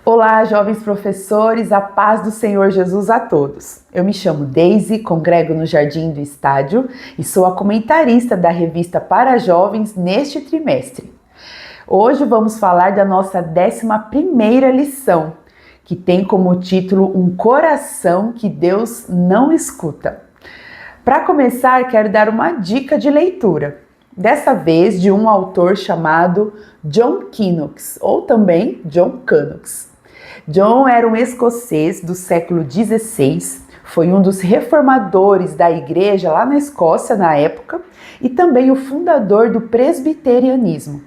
Olá, jovens professores, a paz do Senhor Jesus a todos. Eu me chamo Deise, congrego no Jardim do Estádio e sou a comentarista da revista para jovens neste trimestre. Hoje vamos falar da nossa 11ª lição, que tem como título Um Coração que Deus não escuta. Para começar, quero dar uma dica de leitura. Dessa vez de um autor chamado John Knox, ou também John Knox. John era um escocês do século XVI, foi um dos reformadores da igreja lá na Escócia na época e também o fundador do presbiterianismo.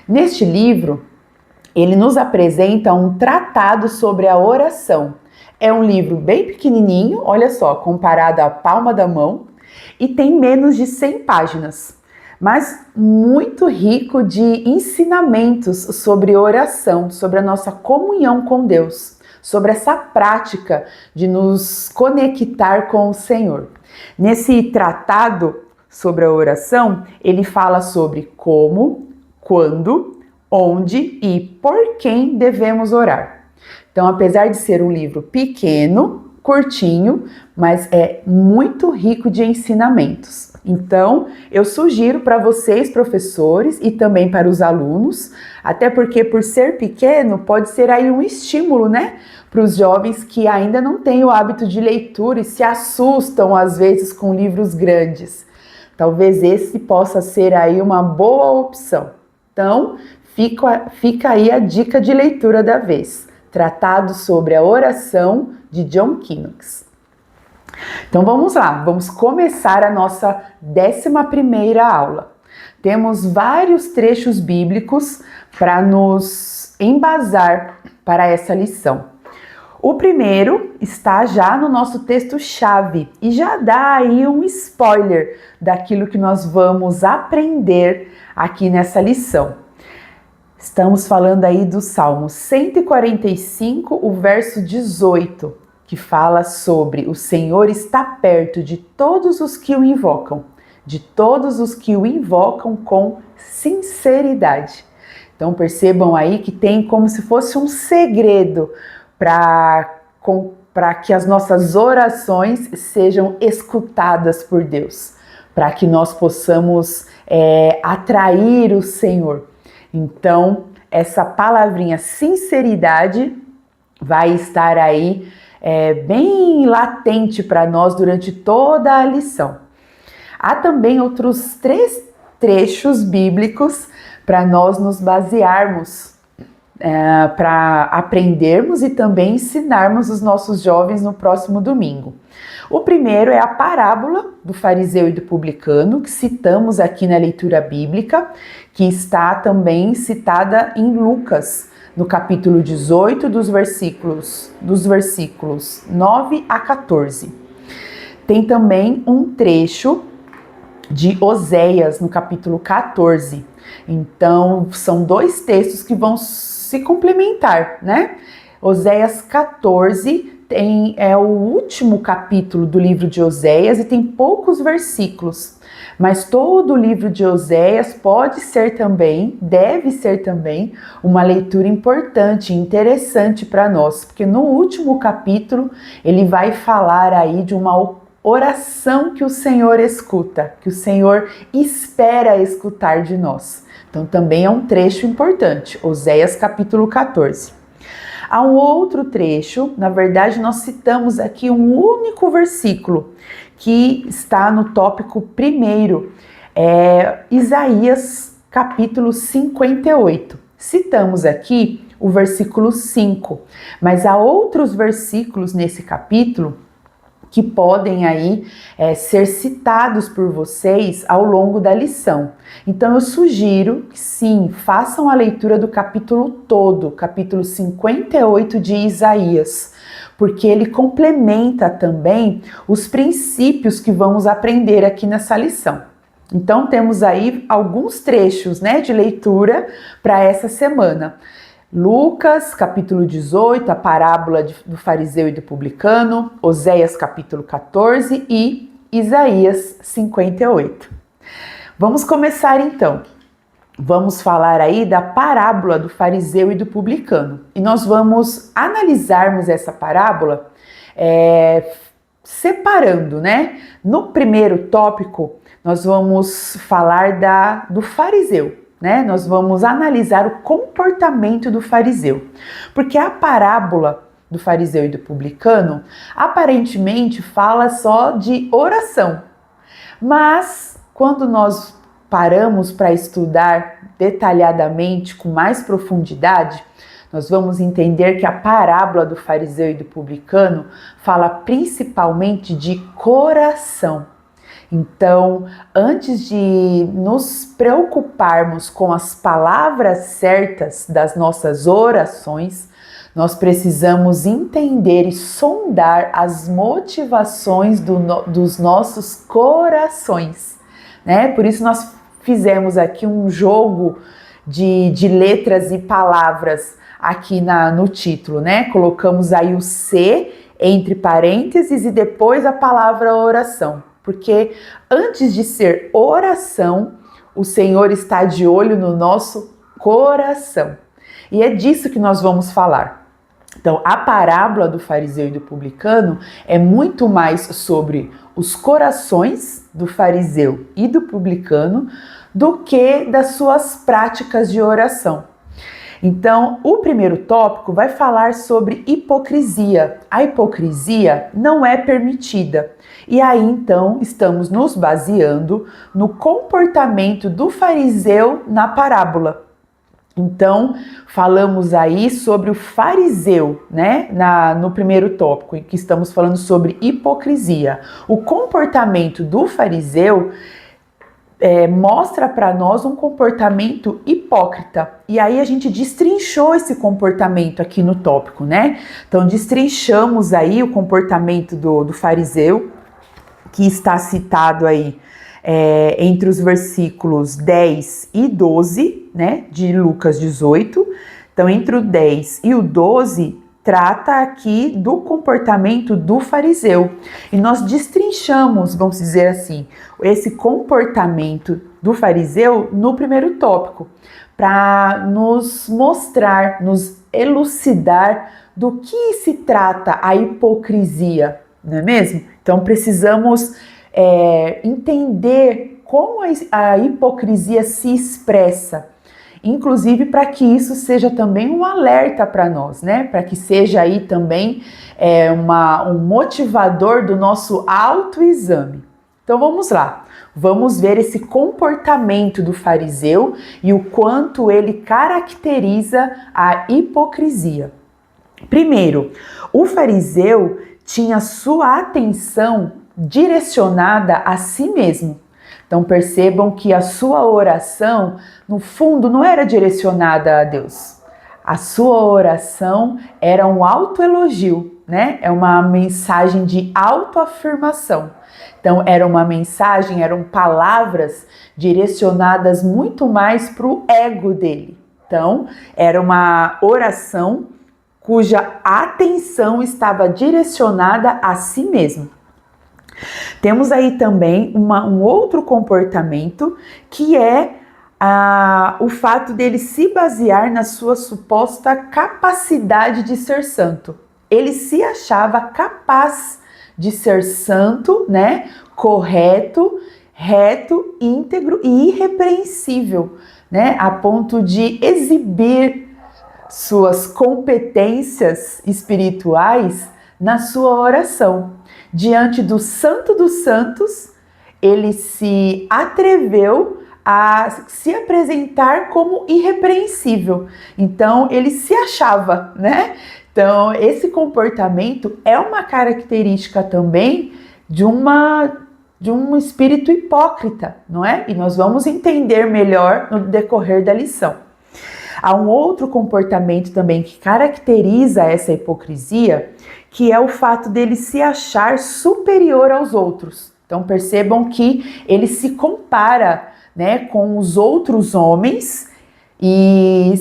Neste livro, ele nos apresenta um tratado sobre a oração. É um livro bem pequenininho, olha só, comparado à palma da mão, e tem menos de 100 páginas. Mas muito rico de ensinamentos sobre oração, sobre a nossa comunhão com Deus, sobre essa prática de nos conectar com o Senhor. Nesse tratado sobre a oração, ele fala sobre como, quando, onde e por quem devemos orar. Então, apesar de ser um livro pequeno, curtinho, mas é muito rico de ensinamentos. Então, eu sugiro para vocês, professores, e também para os alunos, até porque por ser pequeno, pode ser aí um estímulo, né? Para os jovens que ainda não têm o hábito de leitura e se assustam às vezes com livros grandes. Talvez esse possa ser aí uma boa opção. Então, fica aí a dica de leitura da vez. Tratado sobre a oração de John Knox. Então vamos lá, vamos começar a nossa 11ª aula. Temos vários trechos bíblicos para nos embasar para essa lição. O primeiro está já no nosso texto-chave e já dá aí um spoiler daquilo que nós vamos aprender aqui nessa lição. Estamos falando aí do Salmo 145, o verso 18, que fala sobre o Senhor está perto de todos os que o invocam, com sinceridade. Então percebam aí que tem como se fosse um segredo para que as nossas orações sejam escutadas por Deus, para que nós possamos atrair o Senhor. Então, essa palavrinha sinceridade vai estar aí bem latente para nós durante toda a lição. Há também outros 3 trechos bíblicos para nós nos basearmos, para aprendermos e também ensinarmos os nossos jovens no próximo domingo. O primeiro é a parábola do fariseu e do publicano, que citamos aqui na leitura bíblica, que está também citada em Lucas, no capítulo 18, dos versículos 9 a 14. Tem também um trecho de Oséias, no capítulo 14. Então, são 2 textos que vão se complementar, né? Oséias 14 é o último capítulo do livro de Oséias e tem poucos versículos. Mas todo o livro de Oséias deve ser também uma leitura importante e interessante para nós, porque no último capítulo ele vai falar aí de uma oração que o Senhor escuta, que o Senhor espera escutar de nós. Então também é um trecho importante, Oséias capítulo 14. Há um outro trecho, na verdade nós citamos aqui um único versículo, que está no tópico primeiro, Isaías capítulo 58. Citamos aqui o versículo 5, mas há outros versículos nesse capítulo que podem aí ser citados por vocês ao longo da lição. Então eu sugiro que sim, façam a leitura do capítulo todo, capítulo 58 de Isaías, porque ele complementa também os princípios que vamos aprender aqui nessa lição. Então temos aí alguns trechos, né, de leitura para essa semana. Lucas, capítulo 18, a parábola do fariseu e do publicano, Oséias, capítulo 14 e Isaías 58. Vamos começar então. vamos falar aí da parábola do fariseu e do publicano. E nós vamos analisarmos essa parábola separando, né? No primeiro tópico, nós vamos falar do fariseu, né? Nós vamos analisar o comportamento do fariseu. Porque a parábola do fariseu e do publicano, aparentemente fala só de oração. Mas, quando nós paramos para estudar detalhadamente, com mais profundidade, nós vamos entender que a parábola do fariseu e do publicano fala principalmente de coração. Então, antes de nos preocuparmos com as palavras certas das nossas orações, nós precisamos entender e sondar as motivações dos nossos corações, né? Por isso nós fizemos aqui um jogo de letras e palavras aqui no título, né? Colocamos aí o C entre parênteses e depois a palavra oração, porque antes de ser oração, o Senhor está de olho no nosso coração. E é disso que nós vamos falar. Então, a parábola do fariseu e do publicano é muito mais sobre os corações do fariseu e do publicano do que das suas práticas de oração. Então, o primeiro tópico vai falar sobre hipocrisia. A hipocrisia não é permitida. E aí, então, estamos nos baseando no comportamento do fariseu na parábola. Então, falamos aí sobre o fariseu, né? No primeiro tópico, em que estamos falando sobre hipocrisia. O comportamento do fariseu mostra para nós um comportamento hipócrita. E aí a gente destrinchou esse comportamento aqui no tópico, né? Então, destrinchamos aí o comportamento do fariseu, que está citado aí entre os versículos 10 e 12, né, de Lucas 18. Então, entre o 10 e o 12, trata aqui do comportamento do fariseu. E nós destrinchamos, vamos dizer assim, esse comportamento do fariseu no primeiro tópico, para nos mostrar, nos elucidar do que se trata a hipocrisia, não é mesmo? Então, precisamos entender como a hipocrisia se expressa, inclusive para que isso seja também um alerta para nós, né? Para que seja aí também um motivador do nosso autoexame. Então vamos lá, vamos ver esse comportamento do fariseu e o quanto ele caracteriza a hipocrisia. Primeiro, o fariseu tinha sua atenção direcionada a si mesmo. Então percebam que a sua oração, no fundo, não era direcionada a Deus. A sua oração era um autoelogio, né? É uma mensagem de autoafirmação. Então eram palavras direcionadas muito mais para o ego dele. Então era uma oração cuja atenção estava direcionada a si mesmo. Temos aí também um outro comportamento que é o fato dele se basear na sua suposta capacidade de ser santo. Ele se achava capaz de ser santo, né? Correto, reto, íntegro e irrepreensível, né? A ponto de exibir suas competências espirituais na sua oração. Diante do Santo dos Santos, ele se atreveu a se apresentar como irrepreensível. Então, ele se achava, né? Então, esse comportamento é uma característica também de um espírito hipócrita, não é? E nós vamos entender melhor no decorrer da lição. Há um outro comportamento também que caracteriza essa hipocrisia, que é o fato dele se achar superior aos outros. Então percebam que ele se compara, né, com os outros homens e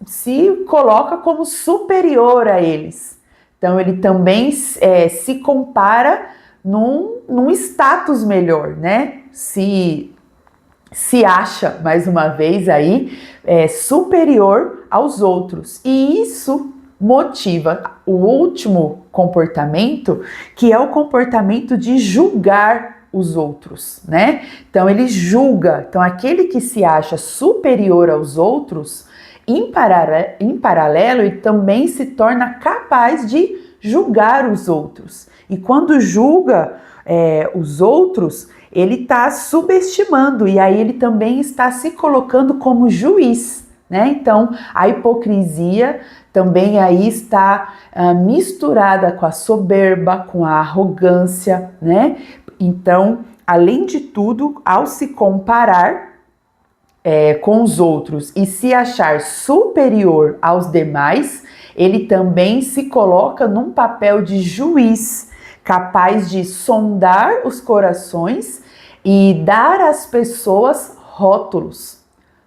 se coloca como superior a eles. Então ele também se compara num status melhor, né? Se se acha, mais uma vez aí, superior aos outros. E isso motiva o último comportamento, que é o comportamento de julgar os outros, né? Então ele julga. Então aquele que se acha superior aos outros, em paralelo, ele também se torna capaz de julgar os outros. E quando julga os outros, ele está subestimando, e aí ele também está se colocando como juiz, né? Então a hipocrisia também aí está misturada com a soberba, com a arrogância, né? Então, além de tudo, ao se comparar com os outros e se achar superior aos demais, ele também se coloca num papel de juiz, capaz de sondar os corações e dar às pessoas rótulos.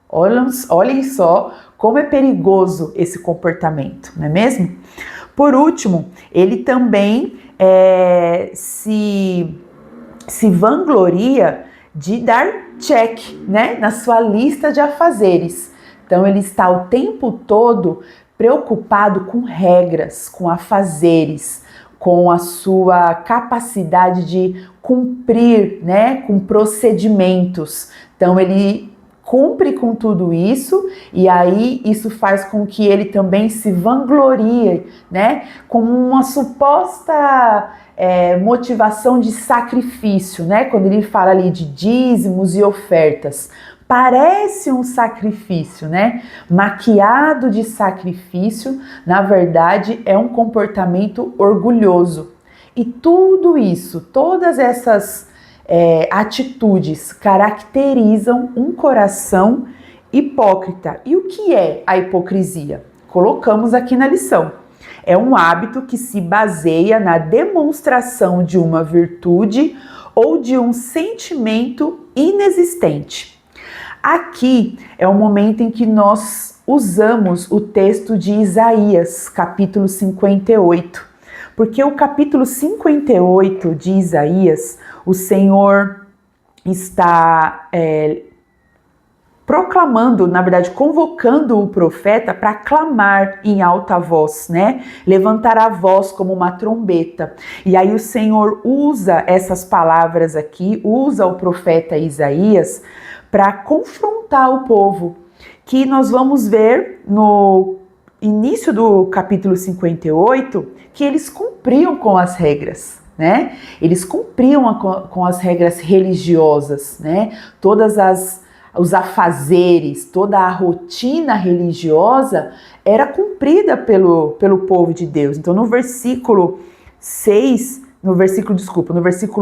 Olhem só como é perigoso esse comportamento, não é mesmo? Por último, ele também se vangloria de dar check, né, na sua lista de afazeres. Então ele está o tempo todo preocupado com regras, com afazeres, com a sua capacidade de cumprir, né, com procedimentos. Então ele cumpre com tudo isso, e aí isso faz com que ele também se vanglorie, né, como uma suposta motivação de sacrifício, né, quando ele fala ali de dízimos e ofertas. Parece um sacrifício, né? Maquiado de sacrifício, na verdade é um comportamento orgulhoso. E tudo isso, todas essas atitudes caracterizam um coração hipócrita. E o que é a hipocrisia? Colocamos aqui na lição. É um hábito que se baseia na demonstração de uma virtude ou de um sentimento inexistente. Aqui é o momento em que nós usamos o texto de Isaías, capítulo 58. Porque o capítulo 58 de Isaías, o Senhor está proclamando, na verdade, convocando o profeta para clamar em alta voz, né? Levantar a voz como uma trombeta. E aí o Senhor usa essas palavras aqui, usa o profeta Isaías para confrontar o povo, que nós vamos ver no início do capítulo 58, que eles cumpriam com as regras, né? Eles cumpriam com as regras religiosas, né? Os afazeres, toda a rotina religiosa era cumprida pelo povo de Deus. Então no versículo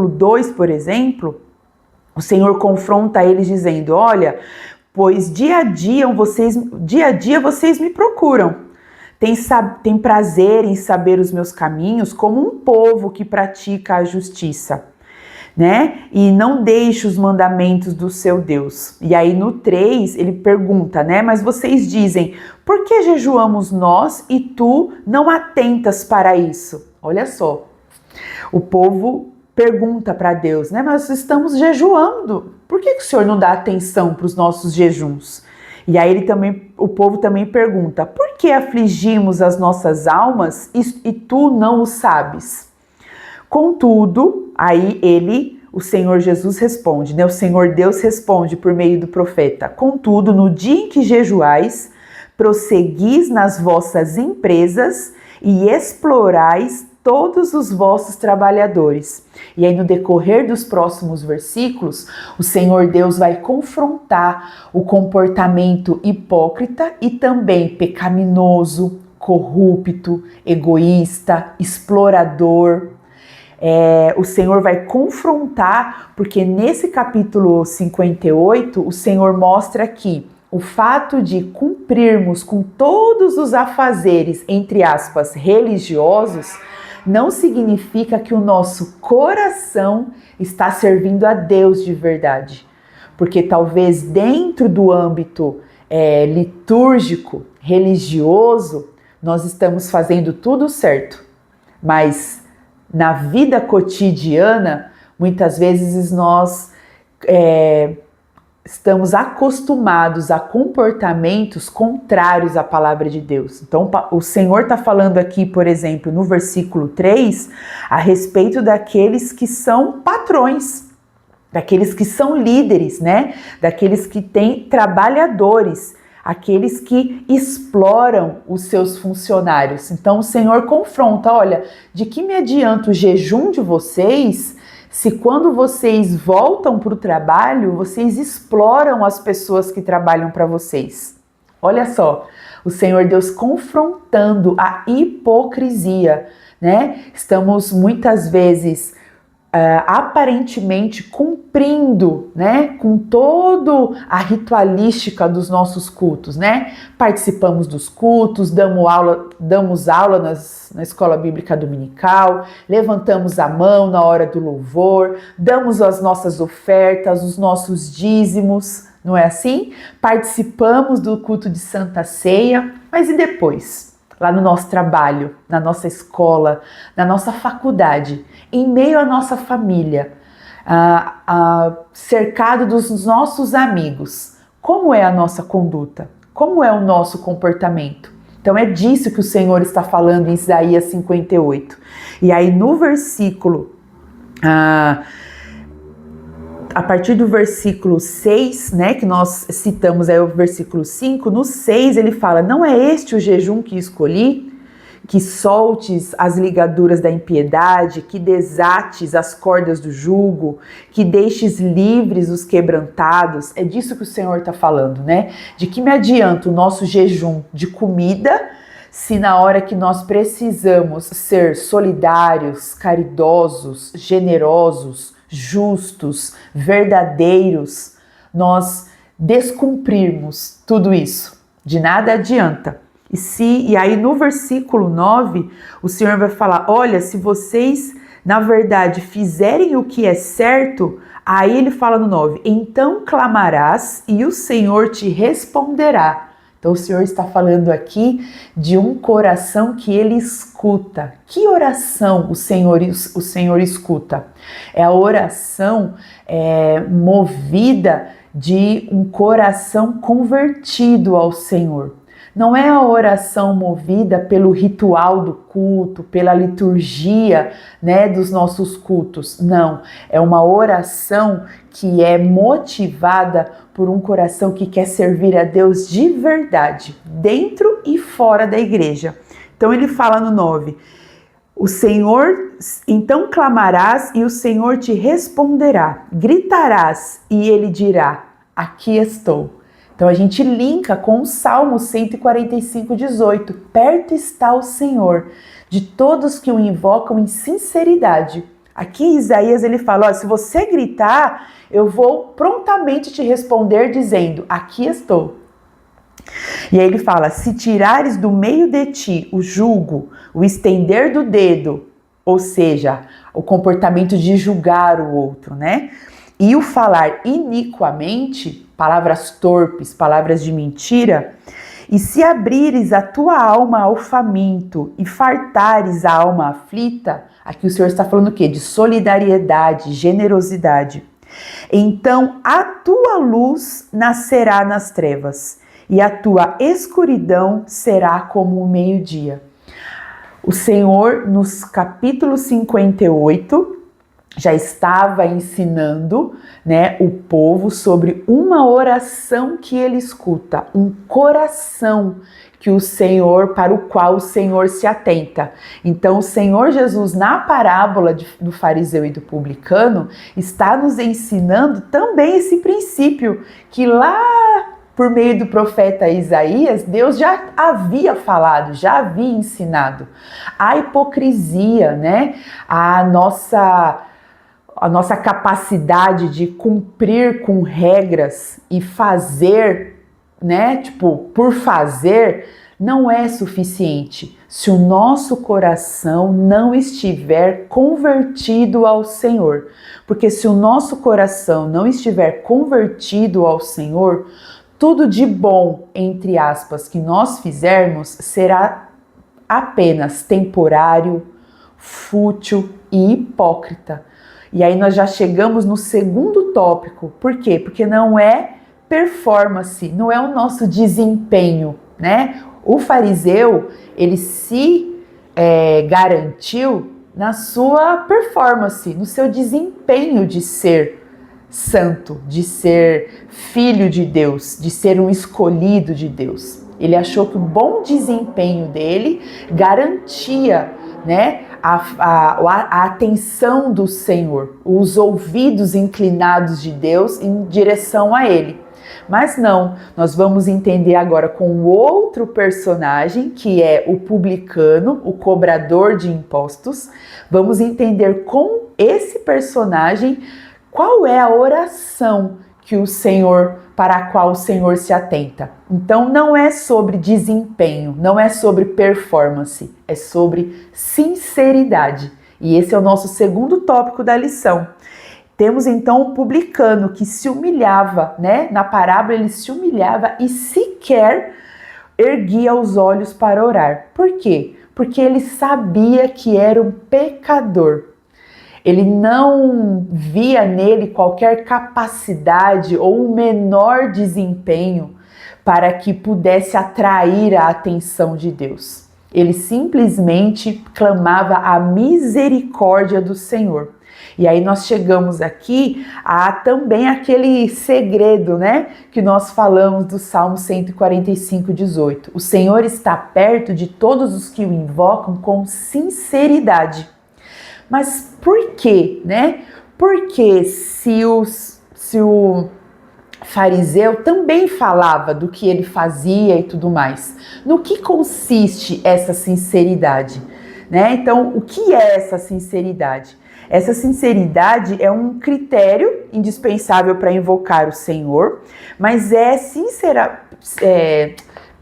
2, por exemplo, o Senhor confronta eles dizendo: olha, pois dia a dia vocês me procuram. Tem prazer em saber os meus caminhos, como um povo que pratica a justiça, né? E não deixe os mandamentos do seu Deus. E aí no 3 ele pergunta, né? Mas vocês dizem: por que jejuamos nós e tu não atentas para isso? Olha só, o povo pergunta para Deus, né? Mas estamos jejuando, por que o Senhor não dá atenção para os nossos jejuns? E aí o povo também pergunta: por que afligimos as nossas almas e tu não o sabes? Contudo, aí o Senhor Jesus responde, né? O Senhor Deus responde por meio do profeta: contudo, no dia em que jejuais, prosseguis nas vossas empresas e explorais todos os vossos trabalhadores. E aí no decorrer dos próximos versículos, o Senhor Deus vai confrontar o comportamento hipócrita e também pecaminoso, corrupto, egoísta, explorador. O Senhor vai confrontar, porque nesse capítulo 58, o Senhor mostra que o fato de cumprirmos com todos os afazeres, entre aspas, religiosos, não significa que o nosso coração está servindo a Deus de verdade. Porque talvez dentro do âmbito litúrgico, religioso, nós estamos fazendo tudo certo. Mas na vida cotidiana, muitas vezes nós estamos acostumados a comportamentos contrários à palavra de Deus. Então, o Senhor está falando aqui, por exemplo, no versículo 3, a respeito daqueles que são patrões, daqueles que são líderes, né? Daqueles que têm trabalhadores, aqueles que exploram os seus funcionários. Então, o Senhor confronta, olha, de que me adianta o jejum de vocês se quando vocês voltam para o trabalho, vocês exploram as pessoas que trabalham para vocês? Olha só, o Senhor Deus confrontando a hipocrisia, né? Estamos muitas vezes aparentemente cumprindo, né, com toda a ritualística dos nossos cultos, né? Participamos dos cultos, damos aula na escola bíblica dominical, levantamos a mão na hora do louvor, damos as nossas ofertas, os nossos dízimos, não é assim? Participamos do culto de Santa Ceia, mas e depois? Lá no nosso trabalho, na nossa escola, na nossa faculdade, em meio à nossa família, cercado dos nossos amigos. Como é a nossa conduta? Como é o nosso comportamento? Então é disso que o Senhor está falando em Isaías 58. E aí no versículo, a partir do versículo 6, né, que nós citamos aí o versículo 5, no 6 ele fala, não é este o jejum que escolhi? Que soltes as ligaduras da impiedade, que desates as cordas do jugo, que deixes livres os quebrantados. É disso que o Senhor está falando, né? De que me adianta o nosso jejum de comida, se na hora que nós precisamos ser solidários, caridosos, generosos, justos, verdadeiros, nós descumprirmos tudo isso? De nada adianta. E aí no versículo 9, o Senhor vai falar, olha, se vocês, na verdade, fizerem o que é certo, aí ele fala no 9, então clamarás e o Senhor te responderá. Então o Senhor está falando aqui de um coração que ele escuta. Que oração o Senhor escuta? É a oração movida de um coração convertido ao Senhor. Não é a oração movida pelo ritual do culto, pela liturgia, né, dos nossos cultos. Não, é uma oração que é motivada por um coração que quer servir a Deus de verdade, dentro e fora da igreja. Então ele fala no 9, o Senhor, então clamarás e o Senhor te responderá, gritarás e ele dirá, aqui estou. Então a gente linka com o Salmo 145:18. Perto está o Senhor, de todos que o invocam em sinceridade. Aqui em Isaías ele fala, ó, se você gritar, eu vou prontamente te responder dizendo, aqui estou. E aí ele fala, se tirares do meio de ti o jugo, o estender do dedo, ou seja, o comportamento de julgar o outro, né? E o falar iniquamente, palavras torpes, palavras de mentira, e se abrires a tua alma ao faminto e fartares a alma aflita, aqui o Senhor está falando o quê? De solidariedade, generosidade. Então a tua luz nascerá nas trevas e a tua escuridão será como o meio-dia. O Senhor, nos capítulos 58, já estava ensinando, né, o povo sobre uma oração que ele escuta, um coração que o Senhor, para o qual o Senhor se atenta. Então o Senhor Jesus, na parábola do fariseu e do publicano, está nos ensinando também esse princípio que lá por meio do profeta Isaías, Deus já havia falado, já havia ensinado. A hipocrisia, né, a nossa capacidade de cumprir com regras e fazer, né, tipo, por fazer, não é suficiente se o nosso coração não estiver convertido ao Senhor. Porque se o nosso coração não estiver convertido ao Senhor, tudo de bom, entre aspas, que nós fizermos será apenas temporário, fútil e hipócrita. E aí nós já chegamos no segundo tópico. Por quê? Porque não é performance, não é o nosso desempenho, né? O fariseu, ele se garantiu na sua performance, no seu desempenho de ser santo, de ser filho de Deus, de ser um escolhido de Deus. Ele achou que o bom desempenho dele garantia, né, a atenção do Senhor, os ouvidos inclinados de Deus em direção a ele. Mas não, nós vamos entender agora com outro personagem, que é o publicano, o cobrador de impostos. Vamos entender com esse personagem qual é a oração que o Senhor, para a qual o Senhor se atenta. Então não é sobre desempenho, não é sobre performance, é sobre sinceridade. E esse é o nosso segundo tópico da lição. Temos então o publicano que se humilhava, né? Na parábola ele se humilhava e sequer erguia os olhos para orar. Por quê? Porque ele sabia que era um pecador. Ele não via nele qualquer capacidade ou um menor desempenho para que pudesse atrair a atenção de Deus. Ele simplesmente clamava a misericórdia do Senhor. E aí nós chegamos aqui a também aquele segredo, né, que nós falamos do Salmo 145:18. O Senhor está perto de todos os que o invocam com sinceridade. Mas por quê, né? Porque se o fariseu também falava do que ele fazia e tudo mais. No que consiste essa sinceridade, né? Então, o que é essa sinceridade? Essa sinceridade é um critério indispensável para invocar o Senhor, mas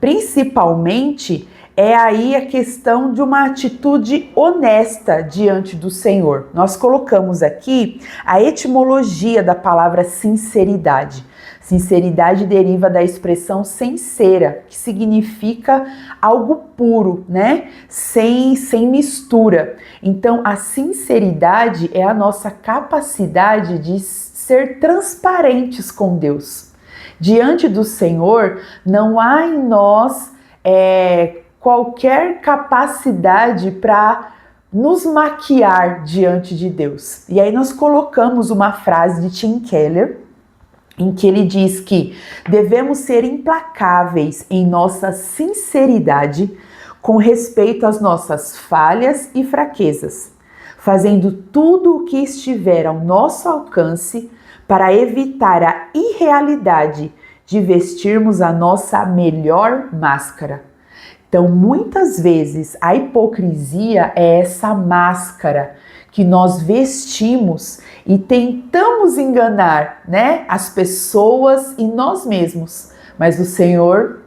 principalmente é aí a questão de uma atitude honesta diante do Senhor. Nós colocamos aqui a etimologia da palavra sinceridade. Sinceridade deriva da expressão sincera, que significa algo puro, né? Sem mistura. Então, a sinceridade é a nossa capacidade de ser transparentes com Deus. Diante do Senhor, não há em nós qualquer capacidade para nos maquiar diante de Deus. E aí nós colocamos uma frase de Tim Keller, em que ele diz que devemos ser implacáveis em nossa sinceridade com respeito às nossas falhas e fraquezas, fazendo tudo o que estiver ao nosso alcance para evitar a irrealidade de vestirmos a nossa melhor máscara. Então, muitas vezes, a hipocrisia é essa máscara que nós vestimos e tentamos enganar, né, as pessoas e nós mesmos. Mas o Senhor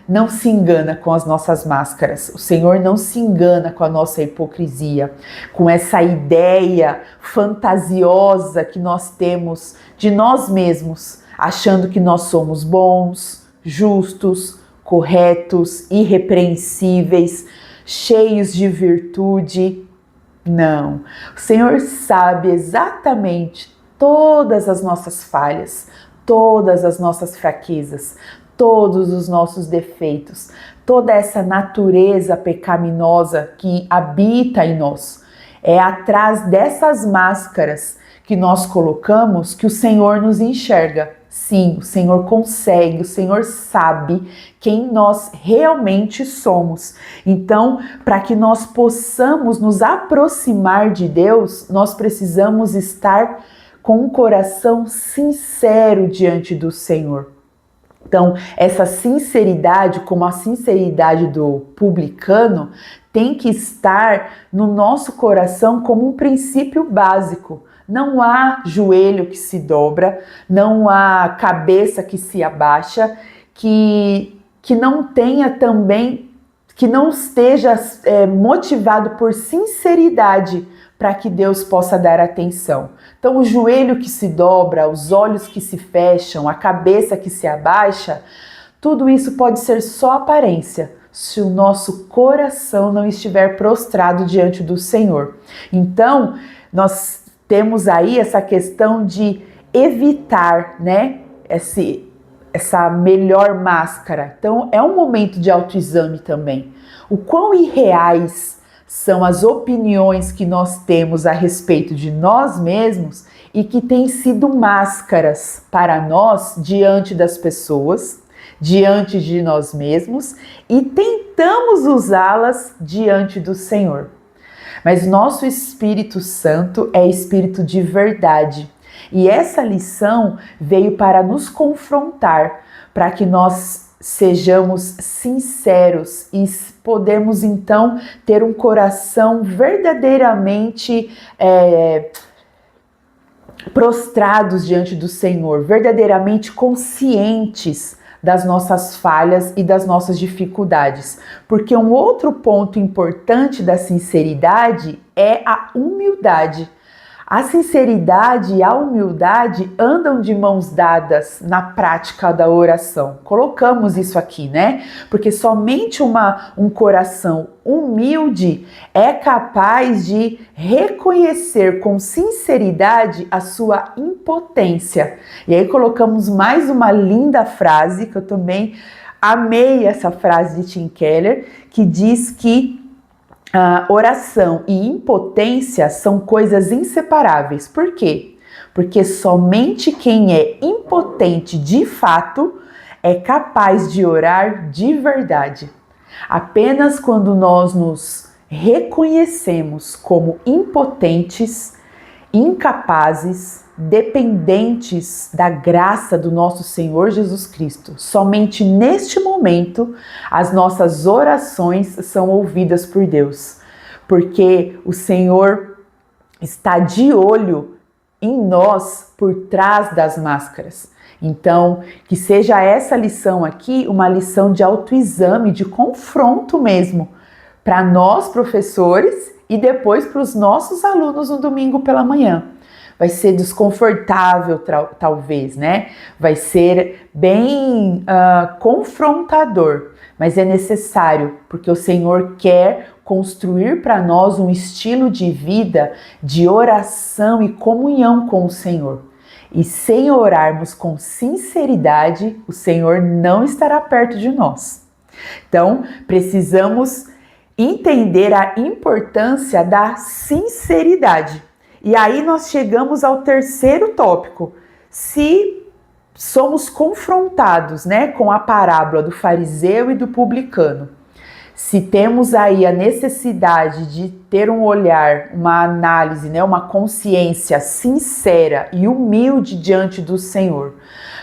não se engana com as nossas máscaras. O Senhor não se engana com a nossa hipocrisia, com essa ideia fantasiosa que nós temos de nós mesmos, achando que nós somos bons, justos, corretos, irrepreensíveis, cheios de virtude. Não, o Senhor sabe exatamente todas as nossas falhas, todas as nossas fraquezas, todos os nossos defeitos, toda essa natureza pecaminosa que habita em nós. É atrás dessas máscaras que nós colocamos que o Senhor nos enxerga. Sim, o Senhor consegue, o Senhor sabe quem nós realmente somos. Então, para que nós possamos nos aproximar de Deus, nós precisamos estar com um coração sincero diante do Senhor. Então, essa sinceridade, como a sinceridade do publicano, tem que estar no nosso coração como um princípio básico. Não há joelho que se dobra, não há cabeça que se abaixa, que não tenha também, que não esteja motivado por sinceridade para que Deus possa dar atenção. Então, o joelho que se dobra, os olhos que se fecham, a cabeça que se abaixa, tudo isso pode ser só aparência, se o nosso coração não estiver prostrado diante do Senhor. Então, nós temos aí essa questão de evitar, né, essa melhor máscara. Então é um momento de autoexame também. O quão irreais são as opiniões que nós temos a respeito de nós mesmos e que têm sido máscaras para nós diante das pessoas, diante de nós mesmos, e tentamos usá-las diante do Senhor. Mas nosso Espírito Santo é Espírito de verdade. E essa lição veio para nos confrontar, para que nós sejamos sinceros e podemos então ter um coração verdadeiramente prostrados diante do Senhor, verdadeiramente conscientes das nossas falhas e das nossas dificuldades. Porque um outro ponto importante da sinceridade é a humildade. A sinceridade e a humildade andam de mãos dadas na prática da oração. Colocamos isso aqui, né? Porque somente um coração humilde é capaz de reconhecer com sinceridade a sua impotência. E aí colocamos mais uma linda frase, que eu também amei essa frase de Tim Keller, que diz que oração e impotência são coisas inseparáveis. Por quê? Porque somente quem é impotente de fato é capaz de orar de verdade. Apenas quando nós nos reconhecemos como impotentes, incapazes, dependentes da graça do nosso Senhor Jesus Cristo, somente neste momento as nossas orações são ouvidas por Deus, porque o Senhor está de olho em nós por trás das máscaras. Então, que seja essa lição aqui uma lição de autoexame, de confronto mesmo, para nós professores e depois para os nossos alunos no domingo pela manhã. Vai ser desconfortável, talvez, né? Vai ser bem confrontador, mas é necessário, porque o Senhor quer construir para nós um estilo de vida de oração e comunhão com o Senhor. E sem orarmos com sinceridade, o Senhor não estará perto de nós. Então, precisamos entender a importância da sinceridade. E aí nós chegamos ao terceiro tópico. Se somos confrontados, né, com a parábola do fariseu e do publicano, se temos aí a necessidade de ter um olhar, uma análise, né, uma consciência sincera e humilde diante do Senhor,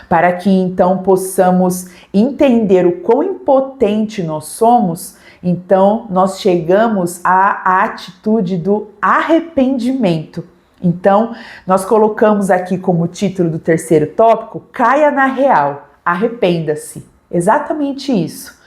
para que então possamos entender o quão impotente nós somos, então nós chegamos à atitude do arrependimento. Então, nós colocamos aqui como título do terceiro tópico, caia na real, arrependa-se. Exatamente isso.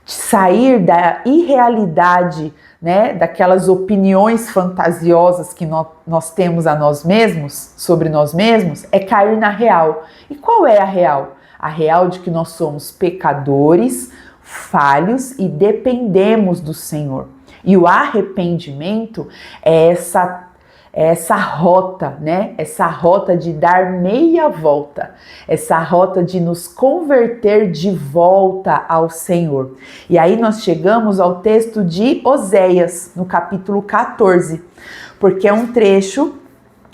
Sair da irrealidade, né, daquelas opiniões fantasiosas que nós temos a nós mesmos, sobre nós mesmos, é cair na real. E qual é a real? A real de que nós somos pecadores, falhos e dependemos do Senhor. E o arrependimento é essa rota, né? Essa rota de dar meia volta, essa rota de nos converter de volta ao Senhor. E aí nós chegamos ao texto de Oséias, no capítulo 14, porque é um trecho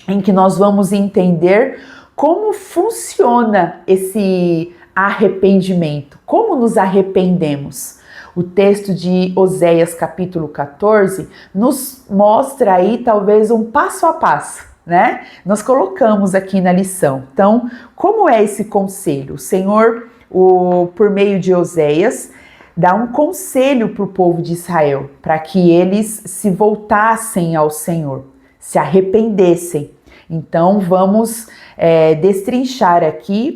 em que nós vamos entender como funciona esse arrependimento, como nos arrependemos. O texto de Oséias capítulo 14 nos mostra aí talvez um passo a passo, né? Nós colocamos aqui na lição. Então, como é esse conselho? O Senhor, por meio de Oséias, dá um conselho para o povo de Israel, para que eles se voltassem ao Senhor, se arrependessem. Então, vamos destrinchar aqui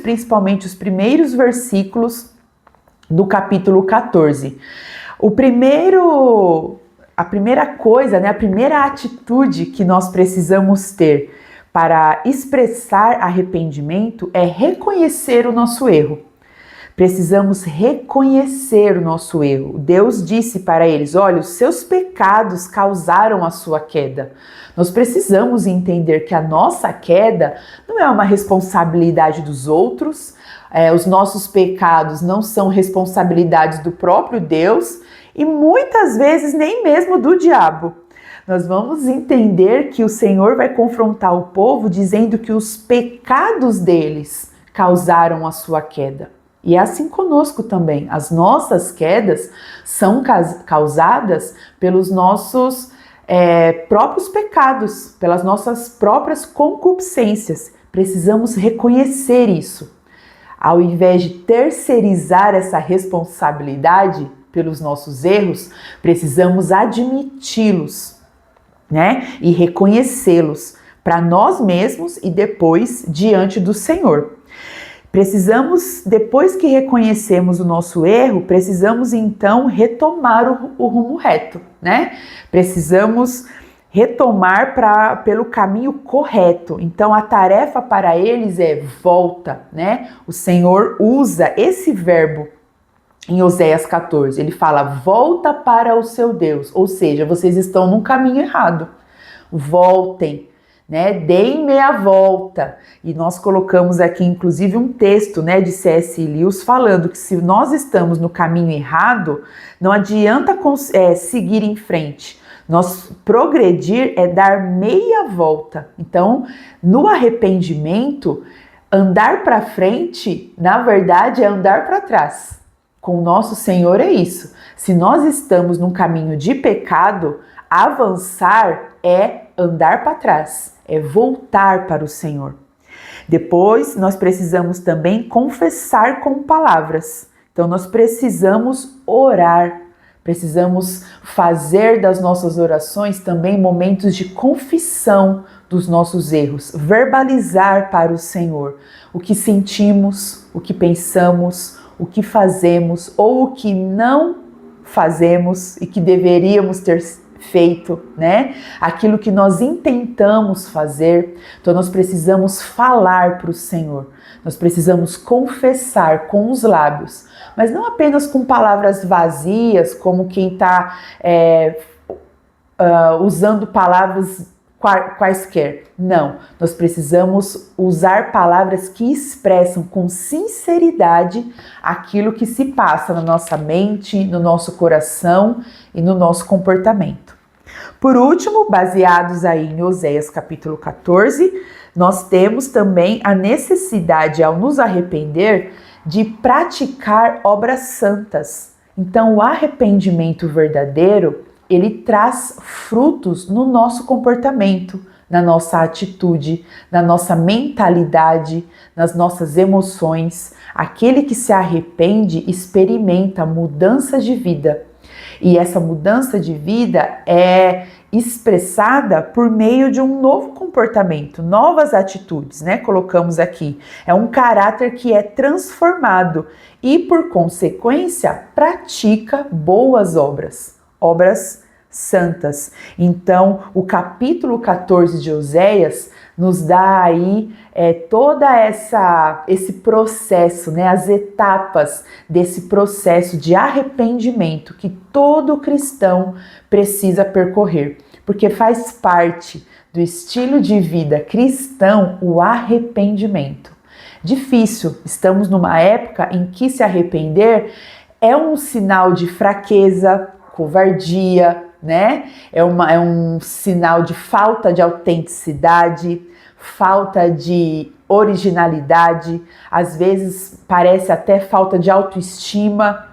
principalmente os primeiros versículos do capítulo 14. A primeira coisa, né, a primeira atitude que nós precisamos ter para expressar arrependimento é reconhecer o nosso erro. Precisamos reconhecer o nosso erro. Deus disse para eles, olha, os seus pecados causaram a sua queda. Nós precisamos entender que a nossa queda não é uma responsabilidade dos outros, os nossos pecados não são responsabilidades do próprio Deus e muitas vezes nem mesmo do diabo. Nós vamos entender que o Senhor vai confrontar o povo dizendo que os pecados deles causaram a sua queda. E é assim conosco também. As nossas quedas são causadas pelos nossos próprios pecados, pelas nossas próprias concupiscências. Precisamos reconhecer isso. Ao invés de terceirizar essa responsabilidade pelos nossos erros, precisamos admiti-los, né? E reconhecê-los para nós mesmos e depois diante do Senhor. Precisamos, depois que reconhecemos o nosso erro, precisamos então retomar o rumo reto, né? Precisamos retomar pelo caminho correto. Então a tarefa para eles é volta, né? O Senhor usa esse verbo em Oséias 14. Ele fala: volta para o seu Deus, ou seja, vocês estão num caminho errado. Voltem, né? Deem meia volta. E nós colocamos aqui inclusive um texto, né, de C.S. Lewis falando que se nós estamos no caminho errado, não adianta seguir em frente. Nós progredir é dar meia volta. Então, no arrependimento, andar para frente, na verdade, é andar para trás. Com o nosso Senhor é isso. Se nós estamos num caminho de pecado, avançar é andar para trás, é voltar para o Senhor. Depois, nós precisamos também confessar com palavras. Então, nós precisamos orar. Precisamos fazer das nossas orações também momentos de confissão dos nossos erros, verbalizar para o Senhor o que sentimos, o que pensamos, o que fazemos ou o que não fazemos e que deveríamos ter feito, né? Aquilo que nós intentamos fazer. Então nós precisamos falar para o Senhor. Nós precisamos confessar com os lábios, mas não apenas com palavras vazias, como quem está usando palavras quaisquer. Não, nós precisamos usar palavras que expressam com sinceridade aquilo que se passa na nossa mente, no nosso coração e no nosso comportamento. Por último, baseados aí em Oséias capítulo 14, nós temos também a necessidade, ao nos arrepender, de praticar obras santas. Então, o arrependimento verdadeiro, ele traz frutos no nosso comportamento, na nossa atitude, na nossa mentalidade, nas nossas emoções. Aquele que se arrepende experimenta mudança de vida. E essa mudança de vida é expressada por meio de um novo comportamento, novas atitudes, né? Colocamos aqui. É um caráter que é transformado e, por consequência, pratica boas obras, obras santas. Então, o capítulo 14 de Oséias nos dá aí esse processo, né, as etapas desse processo de arrependimento que todo cristão precisa percorrer, porque faz parte do estilo de vida cristão o arrependimento. Difícil, estamos numa época em que se arrepender é um sinal de fraqueza, covardia, né? É um sinal de falta de autenticidade, falta de originalidade, às vezes parece até falta de autoestima,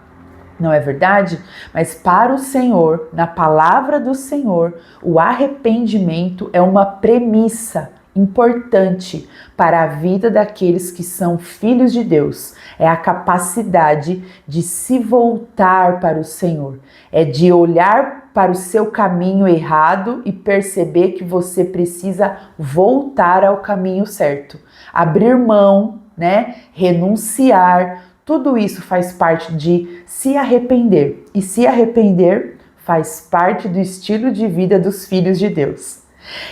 não é verdade? Mas para o Senhor, na palavra do Senhor, o arrependimento é uma premissa importante para a vida daqueles que são filhos de Deus. É a capacidade de se voltar para o Senhor, é de olhar para o seu caminho errado e perceber que você precisa voltar ao caminho certo, abrir mão, né? Renunciar. Tudo isso faz parte de se arrepender. E se arrepender faz parte do estilo de vida dos filhos de Deus.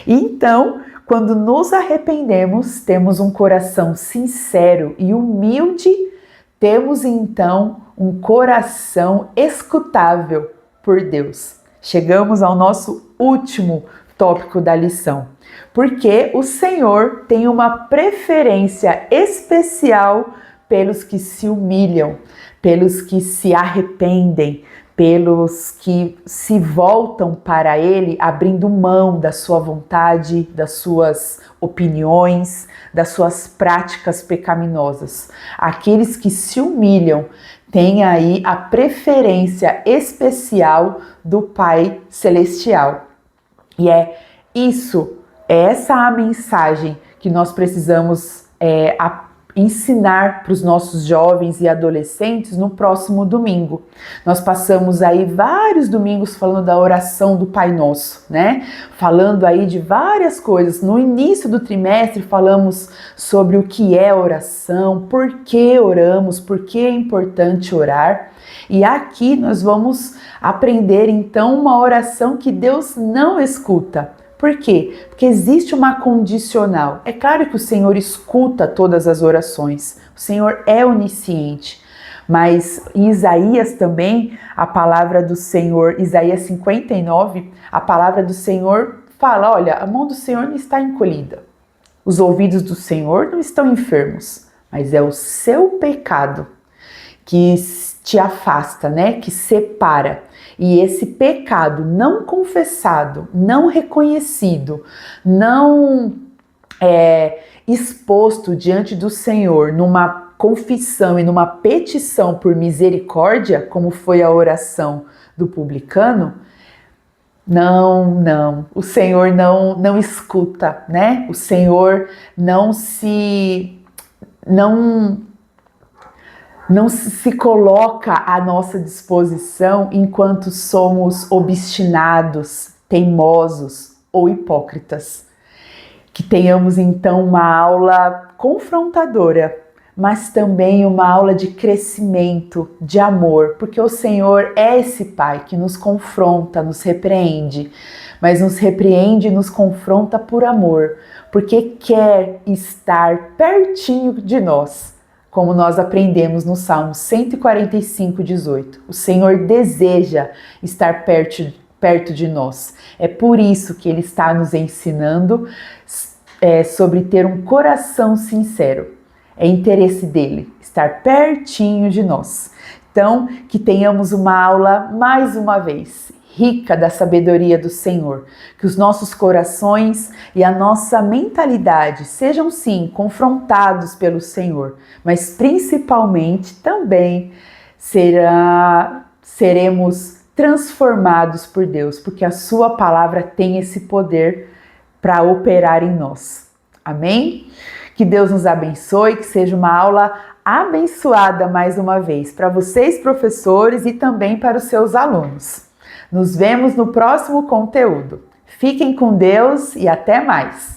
Então, quando nos arrependemos, temos um coração sincero e humilde, temos então um coração escutável por Deus. Chegamos ao nosso último tópico da lição, porque o Senhor tem uma preferência especial pelos que se humilham, pelos que se arrependem, pelos que se voltam para Ele, abrindo mão da sua vontade, das suas opiniões, das suas práticas pecaminosas. Aqueles que se humilham têm aí a preferência especial do Pai Celestial. E é essa a mensagem que nós precisamos ensinar para os nossos jovens e adolescentes no próximo domingo. Nós passamos aí vários domingos falando da oração do Pai Nosso, né? Falando aí de várias coisas. No início do trimestre falamos sobre o que é oração, por que oramos, por que é importante orar. E aqui nós vamos aprender então uma oração que Deus não escuta. Por quê? Porque existe uma condicional. É claro que o Senhor escuta todas as orações, o Senhor é onisciente, mas em Isaías também, a palavra do Senhor, Isaías 59, a palavra do Senhor fala, olha, a mão do Senhor não está encolhida, os ouvidos do Senhor não estão enfermos, mas é o seu pecado que te afasta, né? Que separa. E esse pecado não confessado, não reconhecido, não exposto diante do Senhor numa confissão e numa petição por misericórdia, como foi a oração do publicano, o Senhor não escuta, né? O Senhor não se coloca à nossa disposição enquanto somos obstinados, teimosos ou hipócritas. Que tenhamos então uma aula confrontadora, mas também uma aula de crescimento, de amor, porque o Senhor é esse Pai que nos confronta, nos repreende, mas nos repreende e nos confronta por amor, porque quer estar pertinho de nós. Como nós aprendemos no Salmo 145, 18. O Senhor deseja estar perto de nós. É por isso que Ele está nos ensinando sobre ter um coração sincero. É interesse dEle estar pertinho de nós. Então, que tenhamos uma aula, mais uma vez, rica da sabedoria do Senhor, que os nossos corações e a nossa mentalidade sejam sim confrontados pelo Senhor, mas principalmente também seremos transformados por Deus, porque a sua palavra tem esse poder para operar em nós. Amém? Que Deus nos abençoe, que seja uma aula abençoada mais uma vez para vocês, professores, e também para os seus alunos. Nos vemos no próximo conteúdo. Fiquem com Deus e até mais!